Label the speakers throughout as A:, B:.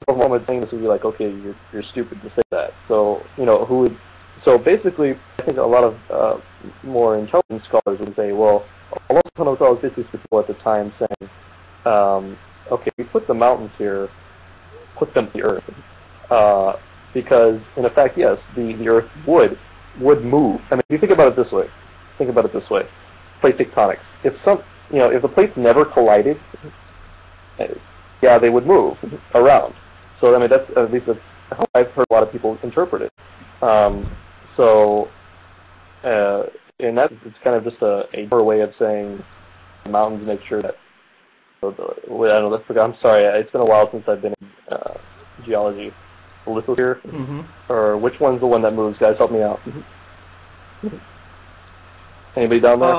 A: for a moment saying this would be like, okay, you're stupid to say that. So, who would... So basically, I think a lot of more intelligent scholars would say, well, Allah subhanahu wa ta'ala was basically people at the time saying, okay, we put the mountains here, put them to the earth. Because, in effect, yes, the earth would move. I mean, if you think about it this way, plate tectonics. If the plates never collided, yeah, they would move around. So, I mean, that's at least how I've heard a lot of people interpret it. And it's kind of just a way of saying mountains make sure that, I don't know, I'm sorry, it's been a while since I've been in geology. The lithosphere?
B: Mm-hmm.
A: Or which one's the one that moves? Guys, help me out. Anybody down there?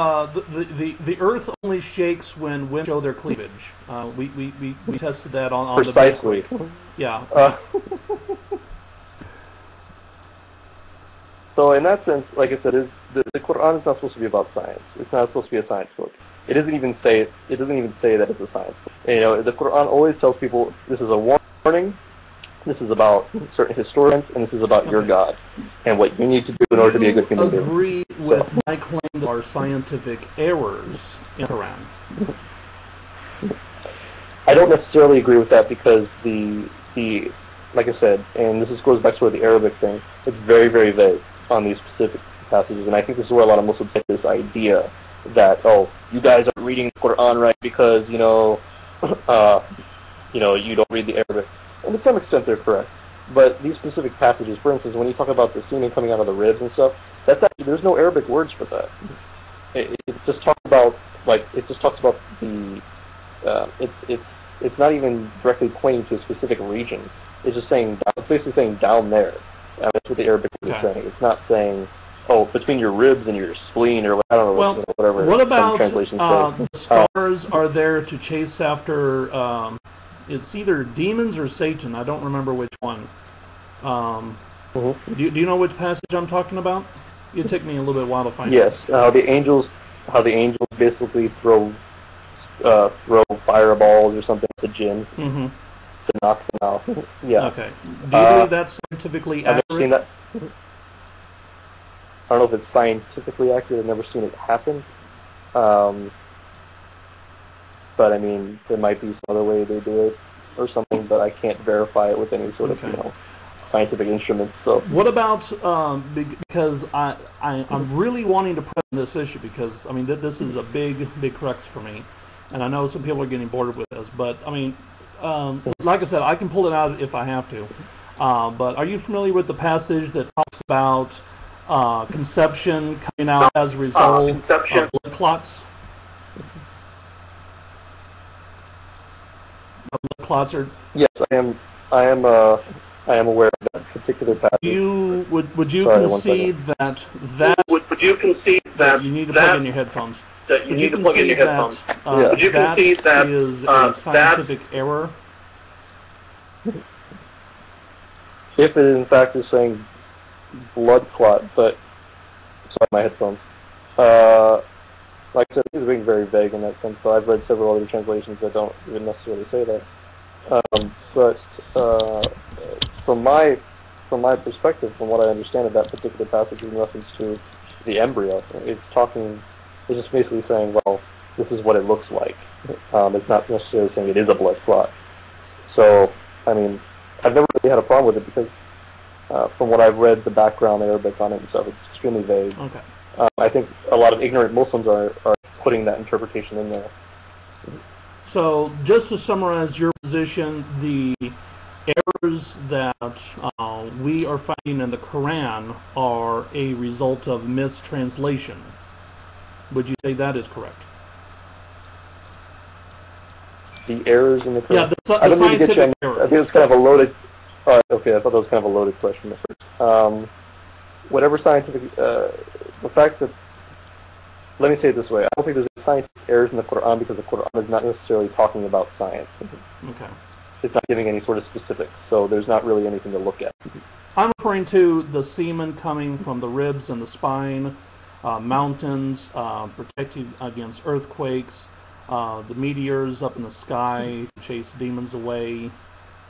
B: The Earth only shakes when winds show their cleavage. We tested that on
A: Precisely.
B: The yeah.
A: So in that sense, like I said, the Quran is not supposed to be about science. It's not supposed to be a science book. It doesn't even say that it's a science book. The Quran always tells people this is a warning. This is about certain historians, and this is about your God, and what you need to do in order to be a good human being.
B: Agree with my claim that there are scientific errors in the Quran?
A: I don't necessarily agree with that because the like I said, and this goes back to the Arabic thing. It's very, very vague on these specific passages, and I think this is where a lot of Muslims take this idea that you guys aren't reading the Quran right because you don't read the Arabic. And to some extent, they're correct. But these specific passages, for instance, when you talk about the semen coming out of the ribs and stuff, there's no Arabic words for that. It just talks about the. It's not even directly pointing to a specific region. It's just saying. It's basically saying down there. That's what the Arabic is saying. It's not saying, between your ribs and your spleen, or I don't know, whatever.
B: What about
A: translations
B: the stars are there to chase after? It's either demons or Satan. I don't remember which one. Do you know which passage I'm talking about? It'd take me a little bit while to find.
A: Yes, how the angels basically throw fireballs or something at the jinn to knock them out. Yeah.
B: Okay. Do you believe that's scientifically accurate?
A: I've never seen that. I don't know if it's scientifically accurate. I've never seen it happen. But I mean, there might be some other way they do it or something, but I can't verify it with any sort of scientific instruments. So
B: what about because I'm really wanting to press on this issue because I mean this is a big crux for me, and I know some people are getting bored with this, but I mean, like I said, I can pull it out if I have to. But are you familiar with the passage that talks about conception coming out as a result of blood clots? Blood clots are.
A: Yes, I am aware of that particular passage.
B: Would you concede that you need to plug in your headphones?
A: That you need to plug in your headphones. Would you concede that
B: is a scientific error?
A: If it in fact is saying blood clot, but sorry, my headphones. Like I said, it's being very vague in that sense, so I've read several other translations that don't even necessarily say that. But from my perspective, from what I understand of that particular passage in reference to the embryo, it's just basically saying, well, this is what it looks like. It's not necessarily saying it is a blood clot. So, I mean, I've never really had a problem with it because from what I've read, the background Arabic on it and stuff, it's extremely vague.
B: Okay.
A: I think a lot of ignorant Muslims are putting that interpretation in there.
B: So, just to summarize your position, the errors that we are finding in the Quran are a result of mistranslation. Would you say that is correct?
A: The errors in the Quran?
B: Yeah, the
A: I don't mean to get you.
B: errors.
A: I think it's kind of a loaded. Okay, I thought that was kind of a loaded question at first. Whatever scientific, the fact that, let me say it this way, I don't think there's any scientific errors in the Quran because the Quran is not necessarily talking about science.
B: Okay.
A: It's not giving any sort of specifics, so there's not really anything to look at.
B: I'm referring to the semen coming from the ribs and the spine, mountains, protecting against earthquakes, the meteors up in the sky chase demons away.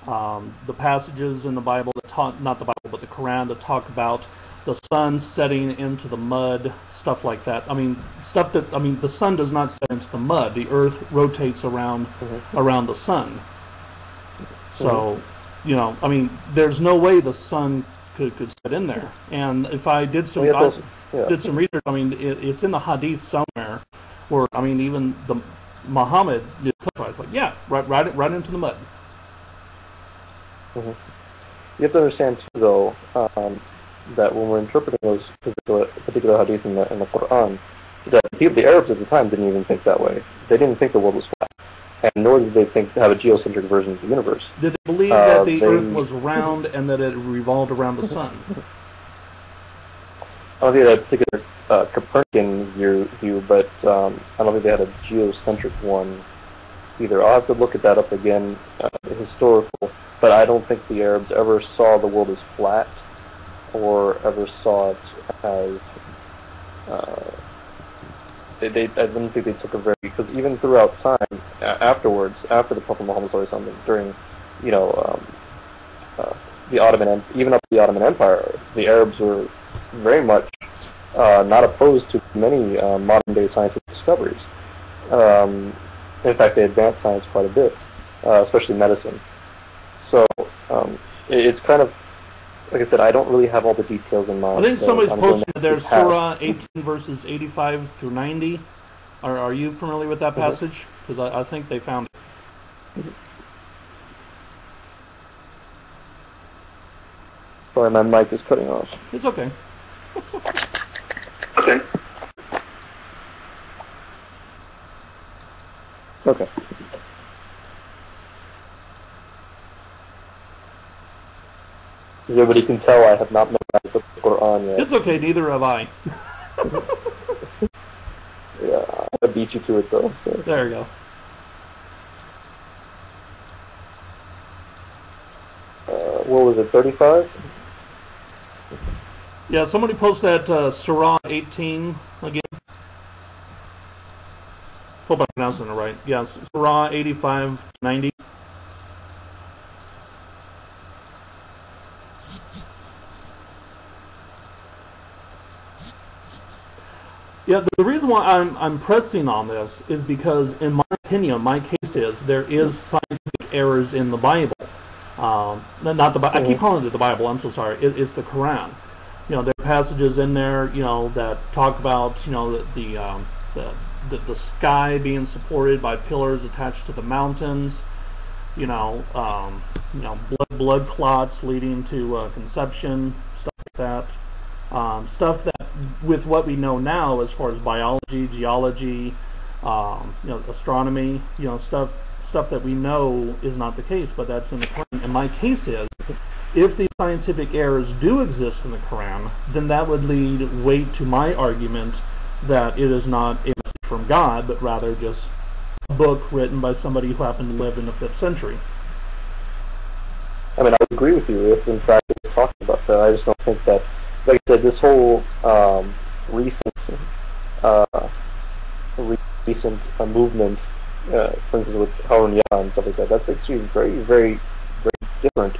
B: the passages in the Bible that talk, not the Bible, but the Quran that talk about the sun setting into the mud, stuff like that. I mean, the sun does not set into the mud. The earth rotates around the sun. So, I mean, there's no way the sun could set in there. And if I did some did some research, I mean, it's in the Hadith somewhere where, I mean, even the Muhammad did clarify. It's like, yeah, right into the mud.
A: You have to understand too, though, that when we're interpreting those particular hadith in the Quran, that the Arabs at the time didn't even think that way. They didn't think the world was flat, and nor did they have a geocentric version of the universe.
B: Did they believe that the Earth was round and that it revolved around the sun?
A: I don't think they had a particular Copernican view, but I don't think they had a geocentric one either. I'll have to look at that up again, historical, but I don't think the Arabs ever saw the world as flat or ever saw it as I don't think they took a very, because even throughout time afterwards, after the Prophet Muhammad during the Ottoman, even up to the Ottoman Empire, the Arabs were very much not opposed to many modern day scientific discoveries. In fact, they advanced science quite a bit, especially medicine. So it's kind of, like I said, I don't really have all the details in mind.
B: I think somebody's posted there's Surah 18 verses 85 through 90. Are you familiar with that passage? Because I think they found it.
A: Sorry, my mic is cutting off.
B: It's okay.
A: Okay. Okay. As everybody can tell, I have not memorized the Quran yet.
B: It's okay, neither have I.
A: Yeah, I beat you to it though. So.
B: There you go.
A: What was it, 35?
B: Yeah, somebody post that Surah 18 again. Hope I'm pronouncing it right. Yeah, Surah 85-90. Yeah, the reason why I'm pressing on this is because, in my opinion, my case is there is scientific errors in the Bible. Not the Bible. I keep calling it the Bible. I'm so sorry. It's the Quran. There are passages in there, that talk about, the sky being supported by pillars attached to the mountains. Blood clots leading to conception, stuff like that. Stuff that, with what we know now as far as biology, geology, astronomy, stuff that we know is not the case, but that's in the Quran. And my case is, if these scientific errors do exist in the Quran, then that would lead weight to my argument that it is not a message from God, but rather just a book written by somebody who happened to live in the 5th century.
A: I mean, I would agree with you if, in fact, we're talking about that. I just don't think that, like I said, this whole recent movement, for instance, with Harun Yah and stuff like that, that's actually a very, very, very different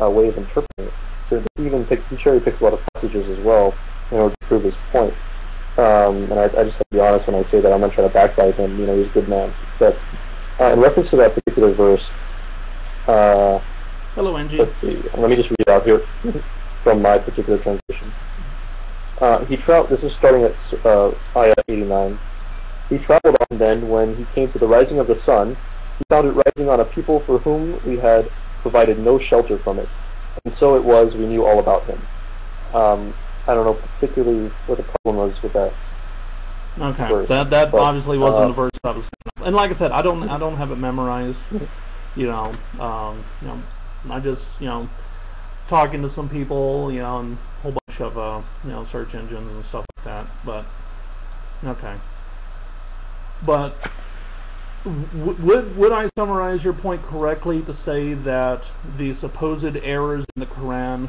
A: way of interpreting it. So he even cherry picks a lot of passages as well in order to prove his point. And I just have to be honest when I say that. I'm not trying to backbite him. He's a good man. But in reference to that particular verse,
B: hello, Angie.
A: Let's see. Let me just read it out here from my particular translation. This is starting at ayah 89. He traveled on then when he came to the rising of the sun. He found it rising on a people for whom we had provided no shelter from it. And so it was, we knew all about him. I don't know particularly what the problem was with that.
B: Okay,
A: verse,
B: that obviously wasn't the verse I was saying. And like I said, I don't have it memorized. I just talking to some people, and a whole bunch of search engines and stuff like that. But okay. But would I summarize your point correctly to say that the supposed errors in the Quran